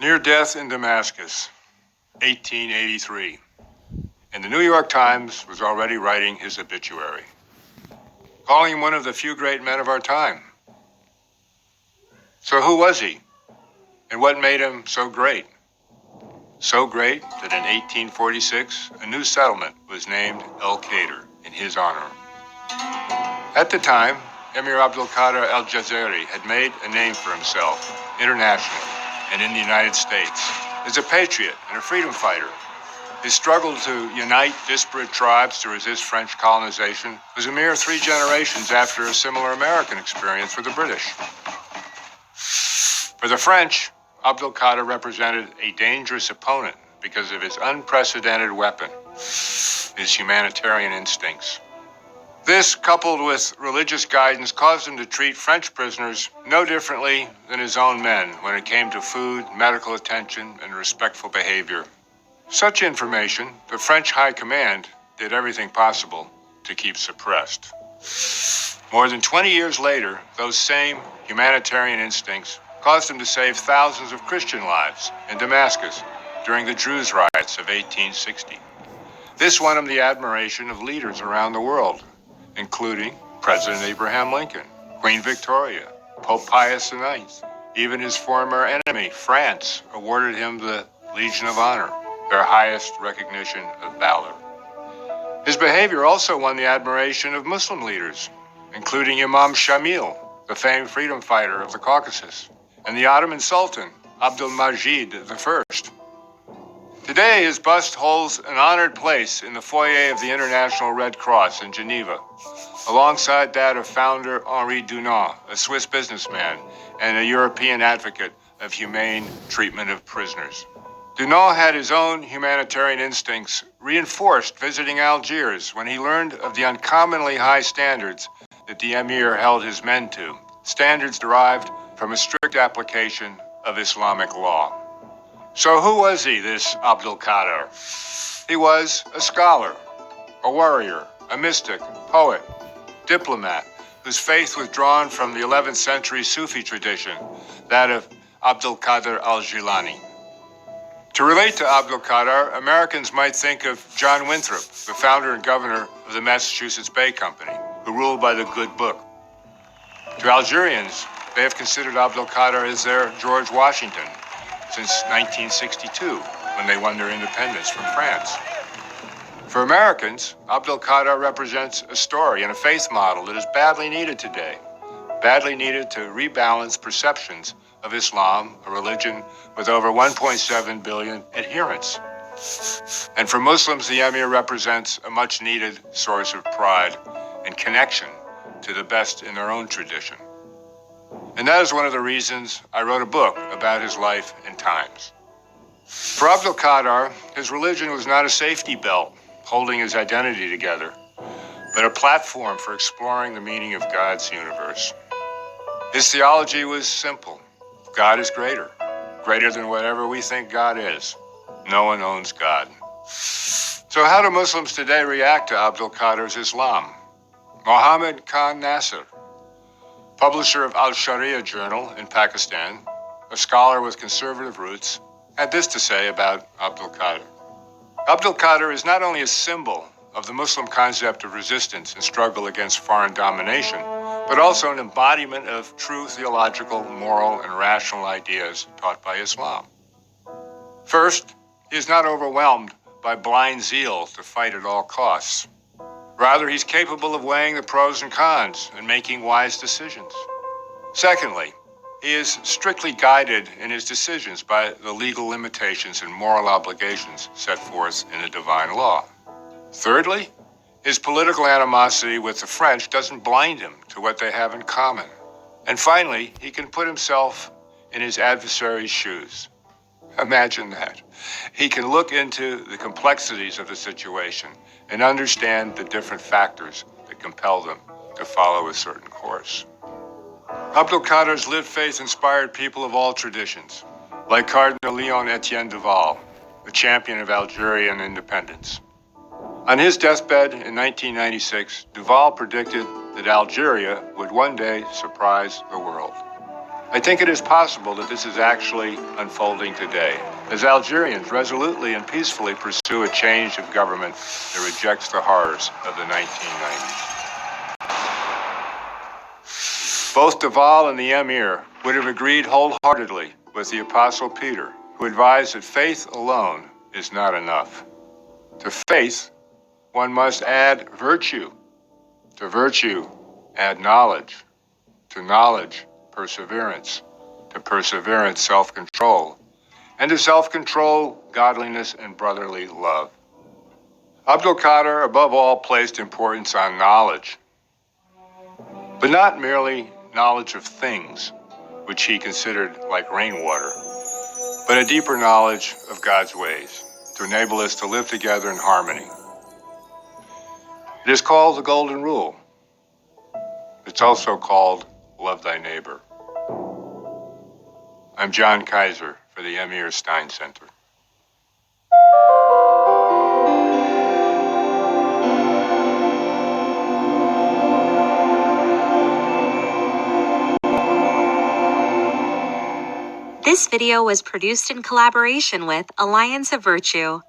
Near death in Damascus, 1883. And the New York Times was already writing his obituary, calling him one of the few great men of our time. So who was he? And what made him so great? So great that in 1846, a new settlement was named القادر in his honor. At the time, Emir Abdul-Qadir al-Jazari had made a name for himself internationally and in the United States as a patriot and a freedom fighter. His struggle to unite disparate tribes to resist French colonization was a mere 3 generations after a similar American experience with the British. For the French, Abdul-Qadir represented a dangerous opponent because of his unprecedented weapon, his humanitarian instincts. This, coupled with religious guidance, caused him to treat French prisoners no differently than his own men when it came to food, medical attention, and respectful behavior. Such information, the French High Command did everything possible to keep suppressed. More than 20 years later, those same humanitarian instincts caused him to save thousands of Christian lives in Damascus during the Druze riots of 1860. This won him the admiration of leaders around the world, including President Abraham Lincoln, Queen Victoria, Pope Pius IX. Even his former enemy, France, awarded him the Legion of Honor, their highest recognition of valor. His behavior also won the admiration of Muslim leaders, including Imam Shamil, the famed freedom fighter of the Caucasus, and the Ottoman Sultan, Abdul-Majid I. Today, his bust holds an honored place in the foyer of the International Red Cross in Geneva, alongside that of founder Henri Dunant, a Swiss businessman and a European advocate of humane treatment of prisoners. Dunant had his own humanitarian instincts reinforced visiting Algiers when he learned of the uncommonly high standards that the Emir held his men to, standards derived from a strict application of Islamic law. So who was he, this Abdul-Qadir? He was a scholar, a warrior, a mystic, poet, diplomat, whose faith was drawn from the 11th century Sufi tradition, that of Abdul-Qadir al-Jilani. To relate to Abdul-Qadir, Americans might think of John Winthrop, the founder and governor of the Massachusetts Bay Company, who ruled by the good book. To Algerians, they have considered Abdul-Qadir as their George Washington since 1962, when they won their independence from France. For Americans, Abdul-Qadir represents a story and a faith model that is badly needed today, badly needed to rebalance perceptions of Islam, a religion with over 1.7 billion adherents. And for Muslims, the Emir represents a much-needed source of pride and connection to the best in their own tradition. And that is one of the reasons I wrote a book about his life and times. For Abdul-Qadir, his religion was not a safety belt holding his identity together, but a platform for exploring the meaning of God's universe. His theology was simple. God is greater than whatever we think God is. No one owns God. So how do Muslims today react to Abdul-Qadir's Islam? Mohammed Khan Nasser, publisher of Al-Sharia Journal in Pakistan, a scholar with conservative roots, had this to say about Abdul-Qadir. Abdul-Qadir is not only a symbol of the Muslim concept of resistance and struggle against foreign domination, but also an embodiment of true theological, moral, and rational ideas taught by Islam. First, he is not overwhelmed by blind zeal to fight at all costs. Rather, he's capable of weighing the pros and cons and making wise decisions. Secondly, he is strictly guided in his decisions by the legal limitations and moral obligations set forth in the divine law. Thirdly, his political animosity with the French doesn't blind him to what they have in common. And finally, he can put himself in his adversary's shoes. Imagine that. He can look into the complexities of the situation and understand the different factors that compel them to follow a certain course. Abdul-Qadir's lived faith inspired people of all traditions, like Cardinal Leon Etienne Duval, the champion of Algerian independence. On his deathbed in 1996, Duval predicted that Algeria would one day surprise the world. I think it is possible that this is actually unfolding today, as Algerians resolutely and peacefully pursue a change of government that rejects the horrors of the 1990s. Both Deval and the Emir would have agreed wholeheartedly with the Apostle Peter, who advised that faith alone is not enough. To faith, one must add virtue. To virtue, add knowledge. To knowledge, perseverance. To perseverance, self-control. And to self-control, godliness and brotherly love. Abdul Qadir, above all, placed importance on knowledge, but not merely knowledge of things, which he considered like rainwater, but a deeper knowledge of God's ways to enable us to live together in harmony. It is called the Golden Rule. It's also called Love Thy Neighbor. I'm John Kaiser for the Emir Stein Center. This video was produced in collaboration with Alliance of Virtue.